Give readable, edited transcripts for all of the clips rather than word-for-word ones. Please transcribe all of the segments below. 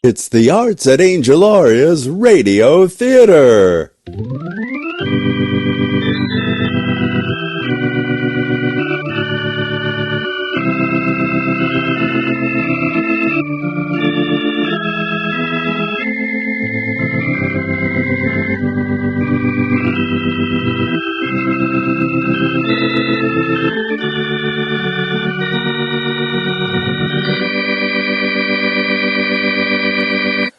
It's the Arts at Angeloria's Radio Theater.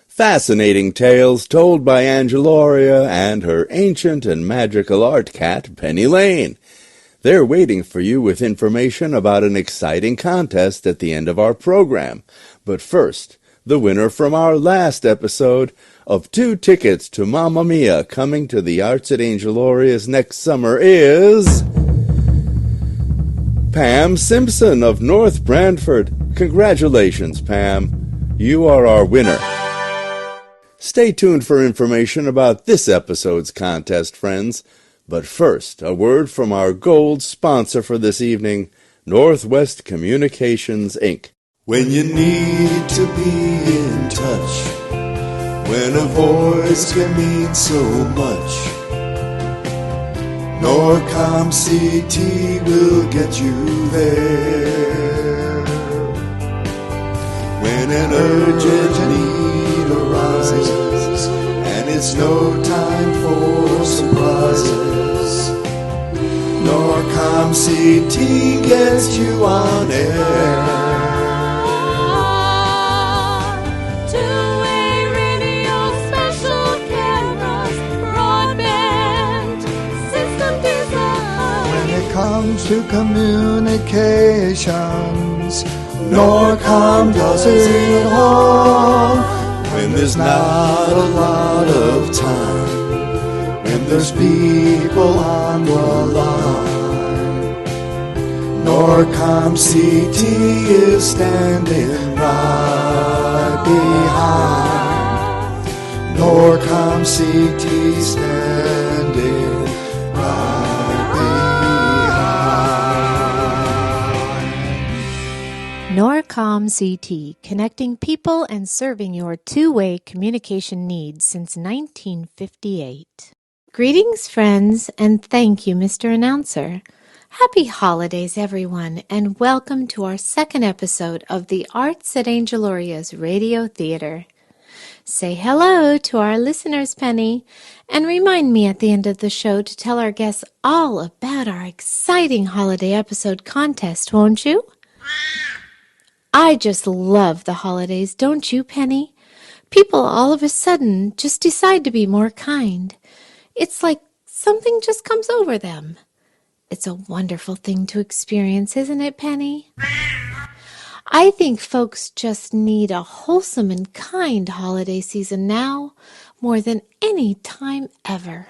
Fascinating tales told by Angeloria and her ancient and magical art cat, Penny Lane. They're waiting for you with information about an exciting contest at the end of our program. But first, the winner from our last episode of 2 tickets to Mamma Mia coming to the Arts at Angeloria's next summer is Pam Simpson of North Brantford. Congratulations, Pam. You are our winner. Stay tuned for information about this episode's contest, friends. But first, a word from our gold sponsor for this evening, Northwest Communications, Inc. When you need to be in touch, when a voice can mean so much, Norcom CT will get you there. When an urgent need arises, and it's no time for surprises, Norcom CT gets you on air. Two-way radio, special cameras, broadband, system design. When it comes to communications, Norcom does it all. When there's not a lot of time, when there's people on the line, Norcom CT is standing right behind. Norcom CT standing right behind. Norcom CT, connecting people and serving your two-way communication needs since 1958. Greetings, friends, and thank you, Mr. Announcer. Happy holidays, everyone, and welcome to our second episode of the Arts at Angeloria's Radio Theater. Say hello to our listeners, Penny, and remind me at the end of the show to tell our guests all about our exciting holiday episode contest, won't you? I just love the holidays, don't you, Penny? People all of a sudden just decide to be more kind. It's like something just comes over them. It's a wonderful thing to experience, isn't it, Penny? I think folks just need a wholesome and kind holiday season now more than any time ever.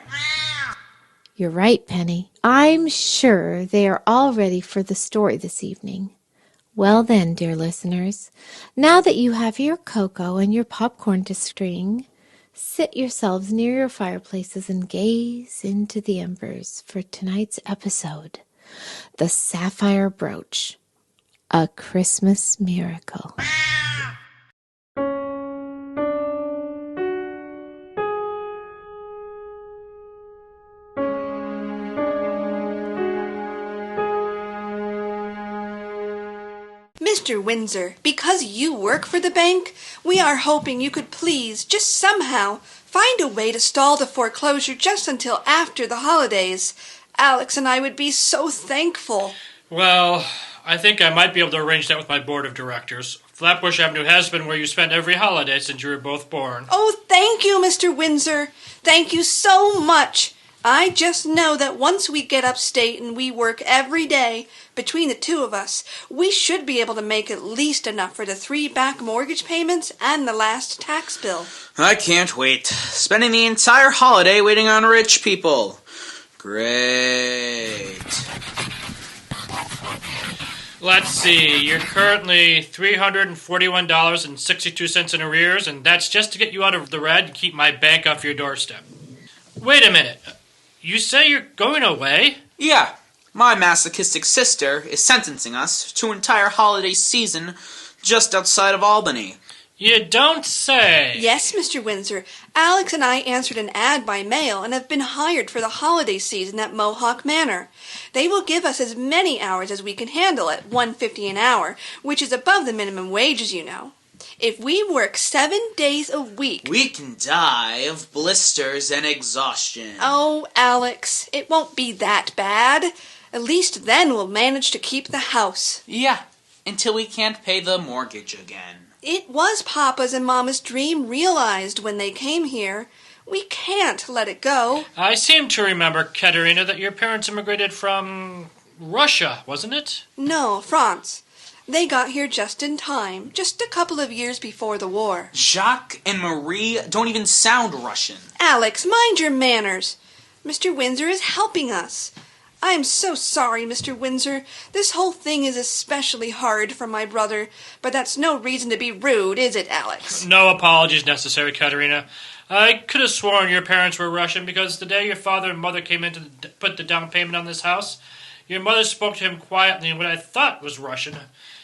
You're right, Penny. I'm sure they are all ready for the story this evening. Well then, dear listeners, now that you have your cocoa and your popcorn to string, sit yourselves near your fireplaces and gaze into the embers for tonight's episode, The Sapphire Brooch, a Christmas Miracle. Mr. Windsor, because you work for the bank, we are hoping you could please, just somehow, find a way to stall the foreclosure just until after the holidays. Alex and I would be so thankful. Well, I think I might be able to arrange that with my board of directors. Flatbush Avenue has been where you spend every holiday since you were both born. Oh, thank you, Mr. Windsor. Thank you so much. I just know that once we get upstate and we work every day, between the two of us, we should be able to make at least enough for the 3 back mortgage payments and the last tax bill. I can't wait. Spending the entire holiday waiting on rich people. Great. Let's see, you're currently $341.62 in arrears, and that's just to get you out of the red and keep my bank off your doorstep. Wait a minute. You say you're going away? Yeah. My masochistic sister is sentencing us to an entire holiday season just outside of Albany. You don't say. Yes, Mr. Windsor. Alex and I answered an ad by mail and have been hired for the holiday season at Mohawk Manor. They will give us as many hours as we can handle at $1.50 an hour, which is above the minimum wages, you know. If we work 7 days a week... We can die of blisters and exhaustion. Oh, Alex, it won't be that bad. At least then we'll manage to keep the house. Yeah, until we can't pay the mortgage again. It was Papa's and Mama's dream realized when they came here. We can't let it go. I seem to remember, Katarina, that your parents immigrated from Russia, wasn't it? No, France. They got here just in time, just a couple of years before the war. Jacques and Marie don't even sound Russian. Alex, mind your manners. Mr. Windsor is helping us. I am so sorry, Mr. Windsor. This whole thing is especially hard for my brother, but that's no reason to be rude, is it, Alex? No apologies necessary, Katarina. I could have sworn your parents were Russian because the day your father and mother came in to put the down payment on this house, your mother spoke to him quietly in what I thought was Russian.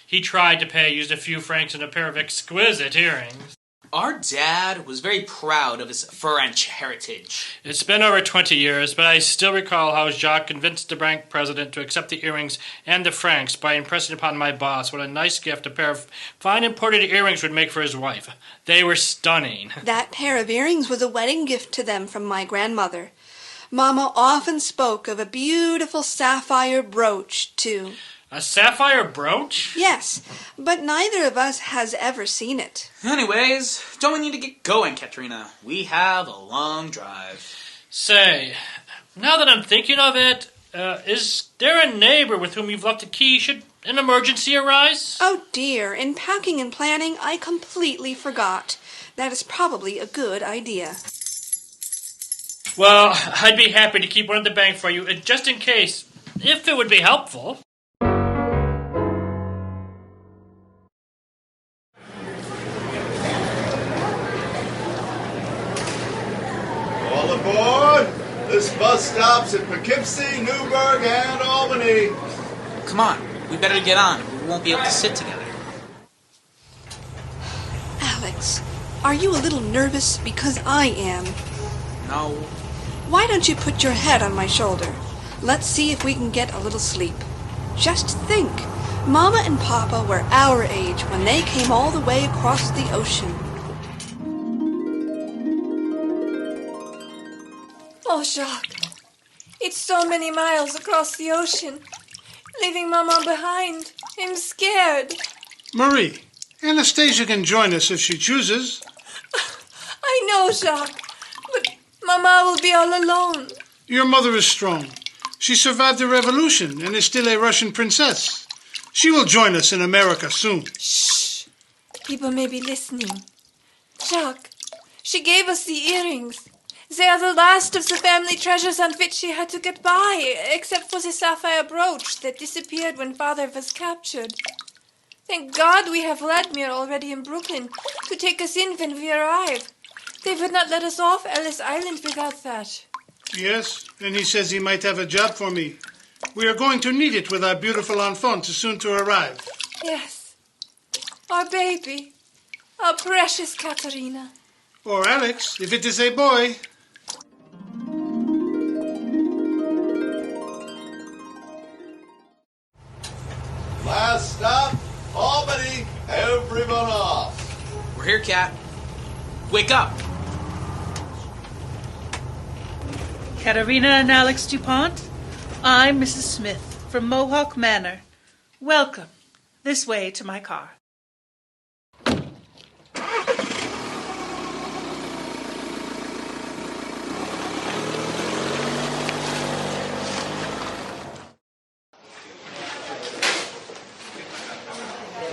He tried to pay, used a few francs and a pair of exquisite earrings. Our dad was very proud of his French heritage. It's been over 20 years, but I still recall how Jacques convinced the bank president to accept the earrings and the francs by impressing upon my boss what a nice gift a pair of fine imported earrings would make for his wife. They were stunning. That pair of earrings was a wedding gift to them from my grandmother. Mama often spoke of a beautiful sapphire brooch, too. A sapphire brooch? Yes, but neither of us has ever seen it. Anyways, don't we need to get going, Katarina? We have a long drive. Say, now that I'm thinking of it, is there a neighbor with whom you've left a key should an emergency arise? Oh dear, in packing and planning, I completely forgot. That is probably a good idea. Well, I'd be happy to keep one at the bank for you, just in case, if it would be helpful. All aboard! This bus stops at Poughkeepsie, Newburgh, and Albany. Come on, we better get on. We won't be able to sit together. Alex, are you a little nervous? Because I am. No. Why don't you put your head on my shoulder? Let's see if we can get a little sleep. Just think, Mama and Papa were our age when they came all the way across the ocean. Oh, Jacques, it's so many miles across the ocean. Leaving Mama behind. I'm scared. Marie, Anastasia can join us if she chooses. I know, Jacques, but Mama will be all alone. Your mother is strong. She survived the revolution and is still a Russian princess. She will join us in America soon. Shh. People may be listening. Jacques, she gave us the earrings. They are the last of the family treasures on which she had to get by, except for the sapphire brooch that disappeared when Father was captured. Thank God we have Vladimir already in Brooklyn to take us in when we arrive. They would not let us off Ellis Island without that. Yes, and he says he might have a job for me. We are going to need it with our beautiful enfant soon to arrive. Yes. Our baby. Our precious Katarina. Or Alex, if it is a boy. Last stop, Albany. Everyone off. We're here, Kat. Wake up. Katarina and Alex DuPont. I'm Mrs. Smith from Mohawk Manor. Welcome. This way to my car.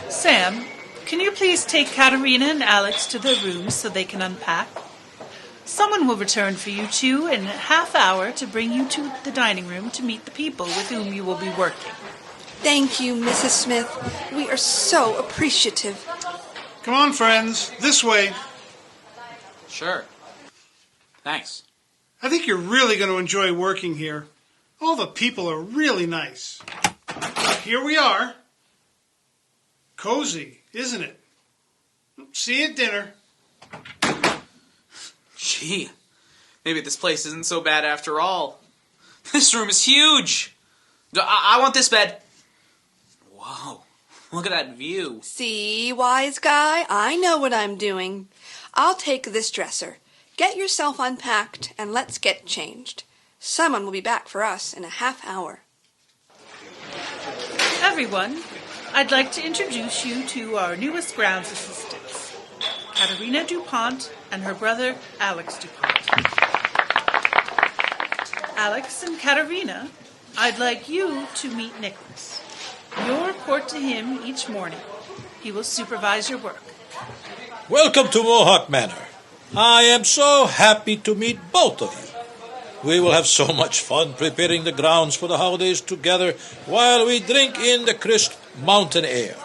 Sam, can you please take Katarina and Alex to their rooms so they can unpack? Someone will return for you two in a half hour to bring you to the dining room to meet the people with whom you will be working. Thank you, Mrs. Smith. We are so appreciative. Come on, friends. This way. Sure. Thanks. I think you're really going to enjoy working here. All the people are really nice. Here we are. Cozy, isn't it? See you at dinner. Gee, maybe this place isn't so bad after all. This room is huge. I want this bed. Whoa, look at that view. See, wise guy, I know what I'm doing. I'll take this dresser. Get yourself unpacked and let's get changed. Someone will be back for us in a half hour. Everyone, I'd like to introduce you to our newest grounds assistants, Katarina DuPont and her brother, Alex DuPont. Alex and Katarina, I'd like you to meet Nikolas. You'll report to him each morning. He will supervise your work. Welcome to Mohawk Manor. I am so happy to meet both of you. We will have so much fun preparing the grounds for the holidays together while we drink in the crisp mountain air.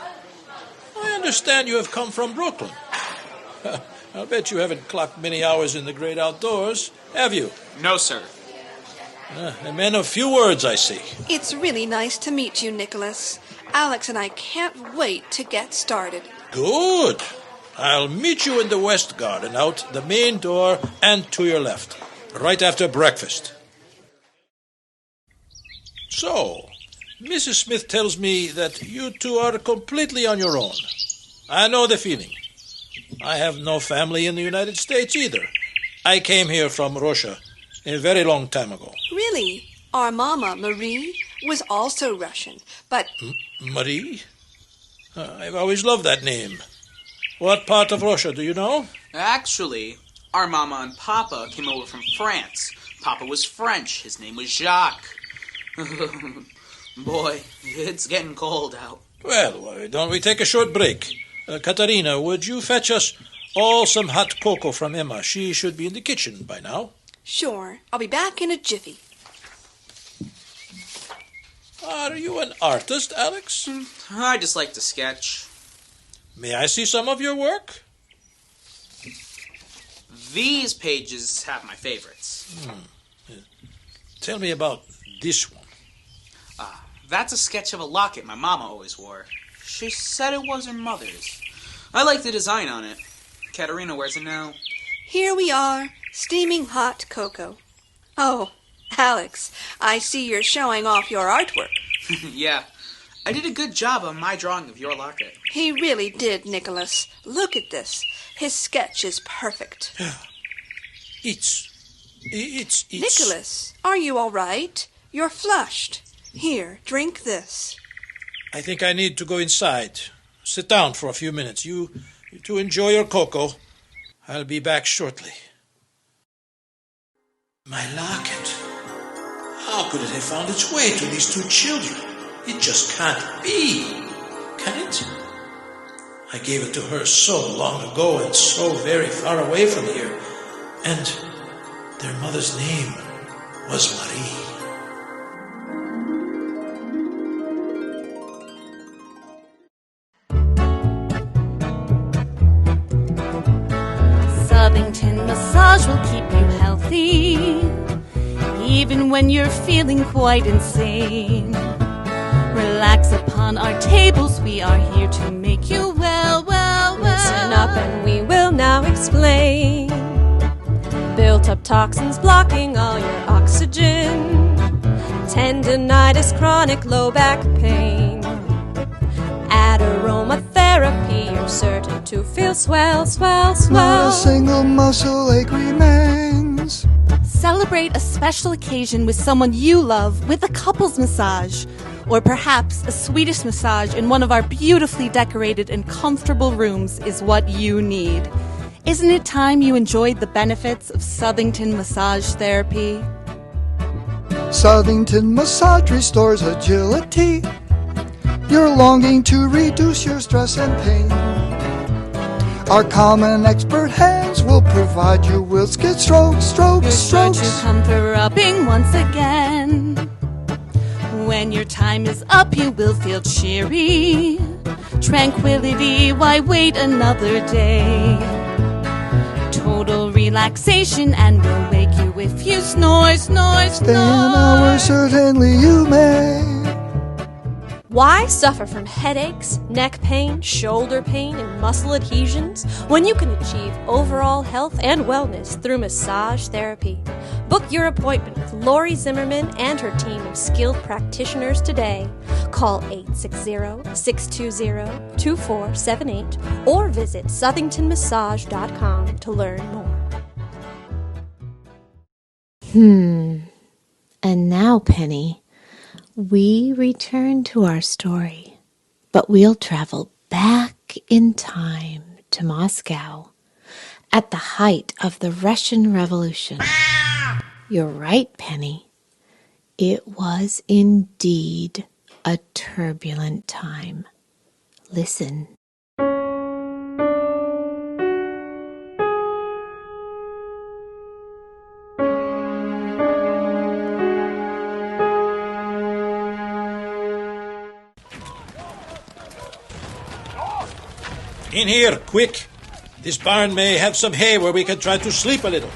I understand you have come from Brooklyn. I'll bet you haven't clocked many hours in the great outdoors, have you? No, sir. A man of few words, I see. It's really nice to meet you, Nikolas. Alex and I can't wait to get started. Good. I'll meet you in the West Garden, out the main door and to your left, right after breakfast. So, Mrs. Smith tells me that you two are completely on your own. I know the feeling. I have no family in the United States either. I came here from Russia a very long time ago. Really? Our mama, Marie, was also Russian, but... Marie? I've always loved that name. What part of Russia do you know? Actually, our mama and papa came over from France. Papa was French. His name was Jacques. Boy, it's getting cold out. Well, why don't we take a short break? Katarina, would you fetch us all some hot cocoa from Emma? She should be in the kitchen by now. Sure. I'll be back in a jiffy. Are you an artist, Alex? I just like to sketch. May I see some of your work? These pages have my favorites. Tell me about this one. That's a sketch of a locket my mama always wore. She said it was her mother's. I like the design on it. Katarina wears it now. Here we are, steaming hot cocoa. Oh, Alex, I see you're showing off your artwork. Yeah, I did a good job on my drawing of your locket. He really did, Nikolas. Look at this. His sketch is perfect. It's... Nikolas, are you all right? You're flushed. Here, drink this. I think I need to go inside. Sit down for a few minutes. You two enjoy your cocoa. I'll be back shortly. My locket. How could it have found its way to these two children? It just can't be. Can it? I gave it to her so long ago and so very far away from here. And their mother's name was Marie. Southington Massage will keep you healthy, even when you're feeling quite insane. Relax upon our tables, we are here to make you well. Listen up and we will now explain. Built up toxins blocking all your oxygen. Tendinitis, chronic low back pain. Add aromatherapy, you're certain to feel swell. Not a single muscle ache remains. Celebrate a special occasion with someone you love with a couples massage, or perhaps a Swedish massage in one of our beautifully decorated and comfortable rooms is what you need. Isn't it time you enjoyed the benefits of Southington Massage Therapy? Southington Massage restores agility. You're longing to reduce your stress and pain. Our common expert hands will provide you with skid strokes. You're sure to come for rubbing once again. When your time is up, you will feel cheery. Tranquility, why wait another day? Total relaxation and we'll wake you if you snore. Stay an hour, certainly you may. Why suffer from headaches, neck pain, shoulder pain, and muscle adhesions when you can achieve overall health and wellness through massage therapy? Book your appointment with Lori Zimmerman and her team of skilled practitioners today. Call 860-620-2478 or visit southingtonmassage.com to learn more. And now, Penny, we return to our story, but we'll travel back in time to Moscow at the height of the Russian Revolution. You're right, Penny. It was indeed a turbulent time. Listen. In here, quick. This barn may have some hay where we can try to sleep a little.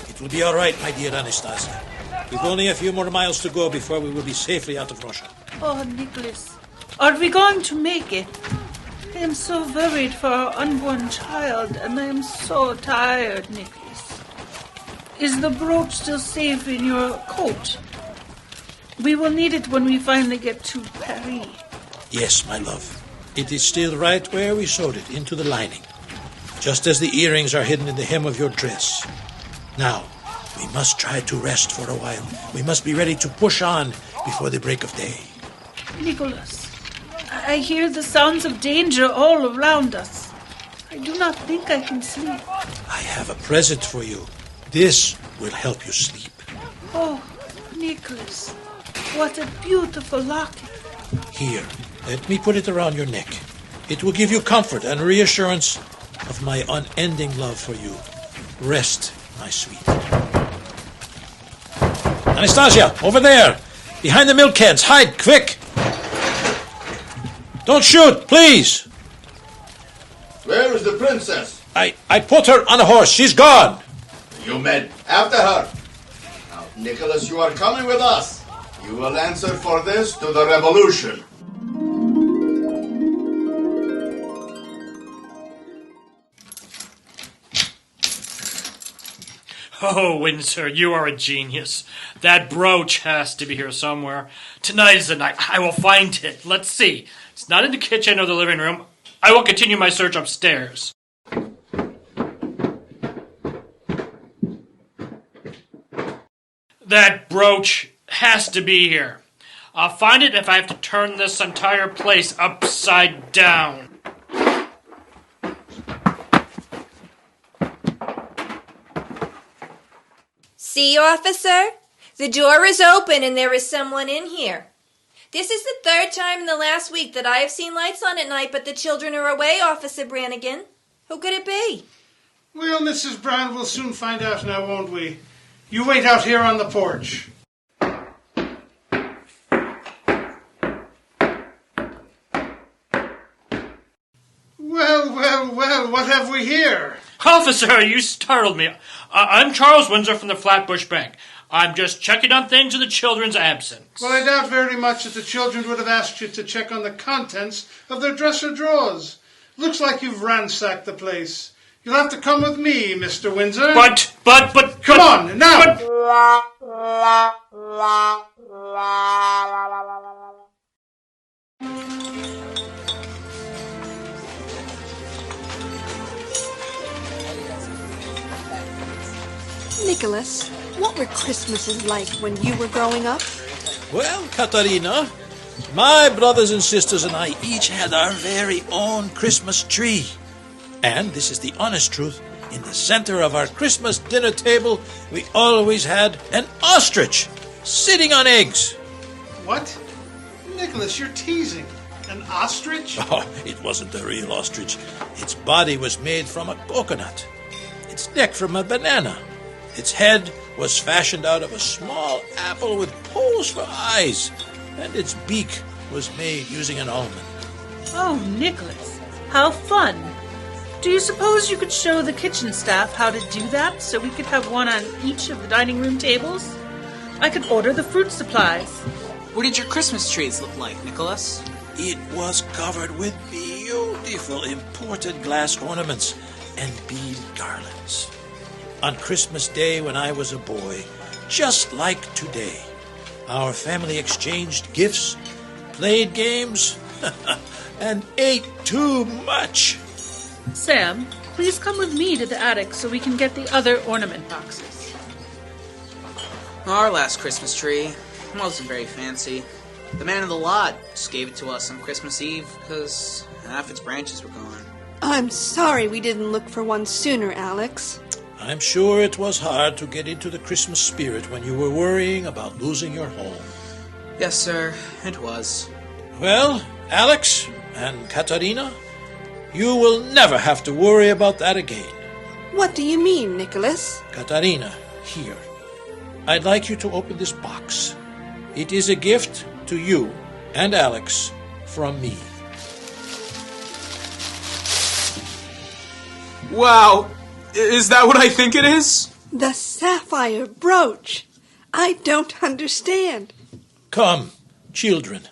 It will be all right, my dear Anastasia. We've only a few more miles to go before we will be safely out of Russia. Oh, Nikolas, are we going to make it? I am so worried for our unborn child, and I am so tired, Nikolas. Is the brooch still safe in your coat? We will need it when we finally get to Paris. Yes, my love. It is still right where we sewed it, into the lining. Just as the earrings are hidden in the hem of your dress. Now, we must try to rest for a while. We must be ready to push on before the break of day. Nikolas, I hear the sounds of danger all around us. I do not think I can sleep. I have a present for you. This will help you sleep. Oh, Nikolas, what a beautiful locket. Here, let me put it around your neck. It will give you comfort and reassurance of my unending love for you. Rest, my sweet. Anastasia, over there! Behind the milk cans. Hide, quick! Don't shoot, please! Where is the princess? I put her on a horse. She's gone. You men, after her. Now, Nikolas, you are coming with us. You will answer for this to the revolution. Oh, Windsor, you are a genius. That brooch has to be here somewhere. Tonight is the night. I will find it. Let's see. It's not in the kitchen or the living room. I will continue my search upstairs. That brooch has to be here. I'll find it if I have to turn this entire place upside down. See, officer? The door is open and there is someone in here. This is the third time in the last week that I have seen lights on at night, but the children are away, Officer Brannigan. Who could it be? Well, Mrs. Brown, we'll soon find out now, won't we? You wait out here on the porch. Well, what have we here? Officer, you startled me. I'm Charles Windsor from the Flatbush Bank. I'm just checking on things in the children's absence. Well, I doubt very much that the children would have asked you to check on the contents of their dresser drawers. Looks like you've ransacked the place. You'll have to come with me, Mr. Windsor. But... Come on, now! Nikolas, what were Christmases like when you were growing up? Well, Katarina, my brothers and sisters and I each had our very own Christmas tree. And this is the honest truth. In the center of our Christmas dinner table, we always had an ostrich sitting on eggs. What? Nikolas, you're teasing. An ostrich? Oh, it wasn't a real ostrich. Its body was made from a coconut. Its neck from a banana. Its head was fashioned out of a small apple with poles for eyes. And its beak was made using an almond. Oh, Nikolas, how fun. Do you suppose you could show the kitchen staff how to do that so we could have one on each of the dining room tables? I could order the fruit supplies. What did your Christmas trees look like, Nikolas? It was covered with beautiful imported glass ornaments and bead garlands. On Christmas Day when I was a boy, just like today, our family exchanged gifts, played games, and ate too much. Sam, please come with me to the attic so we can get the other ornament boxes. Our last Christmas tree wasn't very fancy. The man in the lot just gave it to us on Christmas Eve because half its branches were gone. I'm sorry we didn't look for one sooner, Alex. I'm sure it was hard to get into the Christmas spirit when you were worrying about losing your home. Yes, sir, it was. Well, Alex and Katarina, you will never have to worry about that again. What do you mean, Nikolas? Katarina, here. I'd like you to open this box. It is a gift to you and Alex from me. Wow! Is that what I think it is? The Sapphire Brooch. I don't understand. Come, children,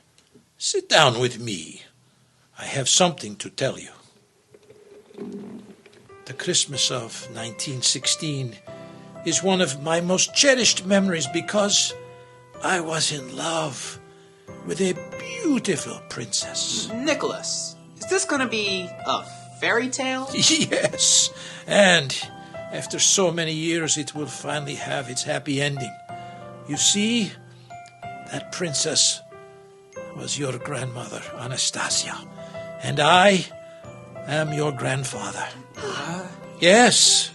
sit down with me. I have something to tell you. The Christmas of 1916 is one of my most cherished memories because I was in love with a beautiful princess. Nikolas, is this gonna be a fairy tale? Yes, and after so many years it will finally have its happy ending. You see, that princess was your grandmother, Anastasia, and I am your grandfather. Yes.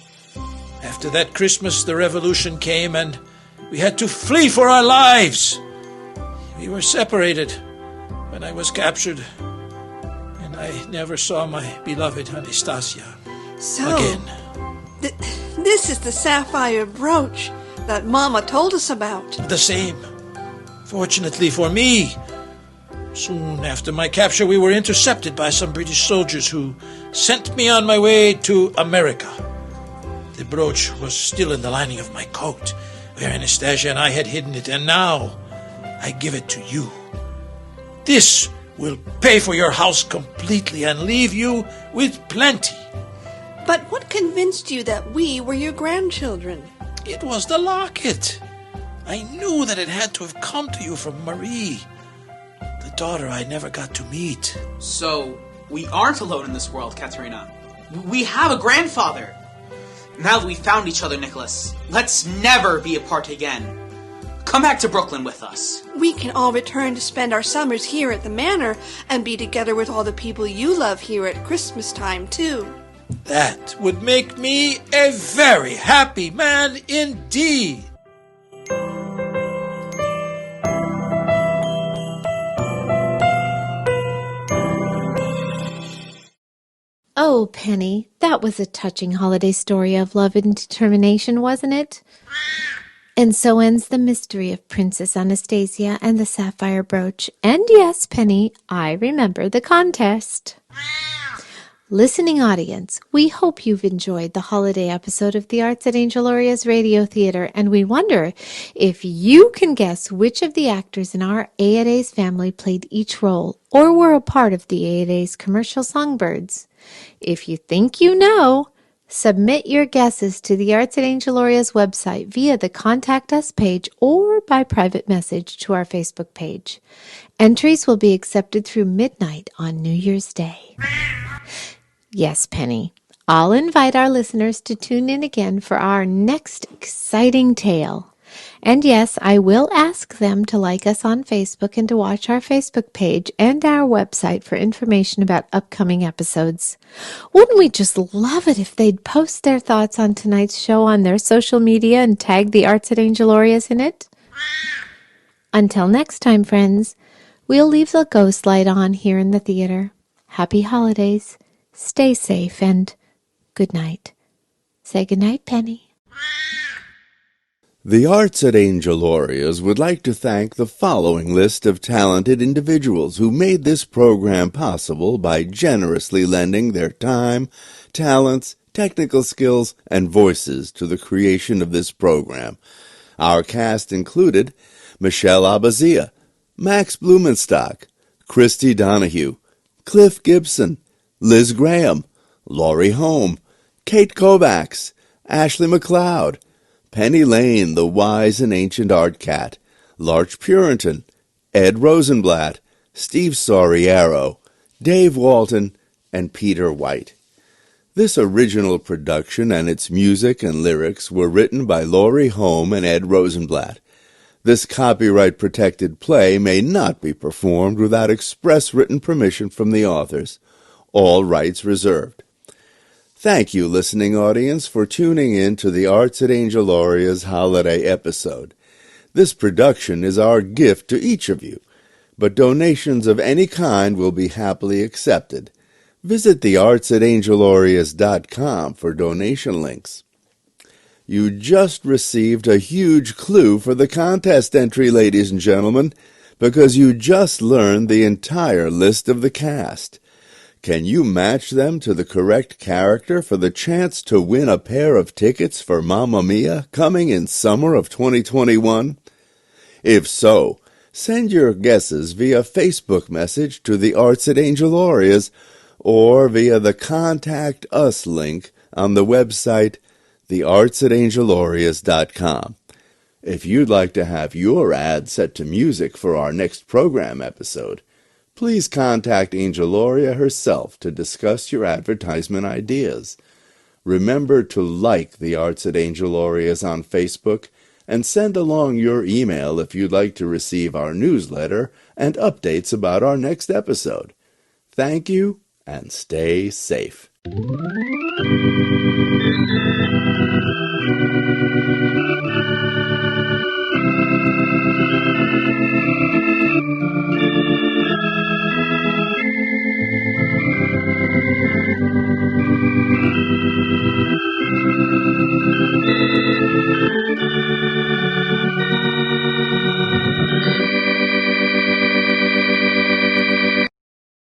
After that Christmas, the revolution came and we had to flee for our lives. We were separated when I was captured, and I never saw my beloved Anastasia again. This is the Sapphire Brooch that Mama told us about. The same. Fortunately for me, soon after my capture, we were intercepted by some British soldiers who sent me on my way to America. The brooch was still in the lining of my coat, where Anastasia and I had hidden it, and now I give it to you. This will pay for your house completely and leave you with plenty. But what convinced you that we were your grandchildren? It was the locket. I knew that it had to have come to you from Marie, the daughter I never got to meet. So, we aren't alone in this world, Katarina. We have a grandfather. Now that we've found each other, Nikolas, let's never be apart again. Come back to Brooklyn with us. We can all return to spend our summers here at the manor and be together with all the people you love here at Christmas time, too. That would make me a very happy man indeed. Oh, Penny, that was a touching holiday story of love and determination, wasn't it? And so ends the mystery of Princess Anastasia and the Sapphire Brooch. And yes, Penny, I remember the contest. Listening audience, we hope you've enjoyed the holiday episode of the Arts at Angeloria's Radio Theater, and we wonder if you can guess which of the actors in our A&A's family played each role or were a part of the A&A's commercial songbirds. If you think you know, submit your guesses to the Arts at Angeloria's website via the Contact Us page or by private message to our Facebook page. Entries will be accepted through midnight on New Year's Day. Yes, Penny, I'll invite our listeners to tune in again for our next exciting tale. And yes, I will ask them to like us on Facebook and to watch our Facebook page and our website for information about upcoming episodes. Wouldn't we just love it if they'd post their thoughts on tonight's show on their social media and tag the Arts at Angeloria's in it? Until next time, friends, we'll leave the ghost light on here in the theater. Happy holidays. Stay safe and good night. Say good night, Penny. The Arts at Angeloria's would like to thank the following list of talented individuals who made this program possible by generously lending their time, talents, technical skills, and voices to the creation of this program. Our cast included Michelle Abazia, Max Blumenstock, Christy Donahue, Cliff Gibson, Liz Graham, Laurie Home, Kate Kovacs, Ashley McLeod, Penny Lane, the wise and ancient art cat, Larch Purinton, Ed Rosenblatt, Steve Soriero, Dave Walton, and Peter White. This original production and its music and lyrics were written by Laurie Home and Ed Rosenblatt. This copyright-protected play may not be performed without express written permission from the authors. All rights reserved. Thank you, listening audience, for tuning in to the Arts at Angeloria's holiday episode. This production is our gift to each of you, but donations of any kind will be happily accepted. Visit theartsatangelorias.com for donation links. You just received a huge clue for the contest entry, ladies and gentlemen, because you just learned the entire list of the cast. Can you match them to the correct character for the chance to win a pair of tickets for Mamma Mia coming in summer of 2021? If so, send your guesses via Facebook message to the Arts at Angelorias or via the Contact Us link on the website theartsatangelorias.com. If you'd like to have your ad set to music for our next program episode, please contact Angeloria herself to discuss your advertisement ideas. Remember to like the Arts at Angelorias on Facebook and send along your email if you'd like to receive our newsletter and updates about our next episode. Thank you and stay safe.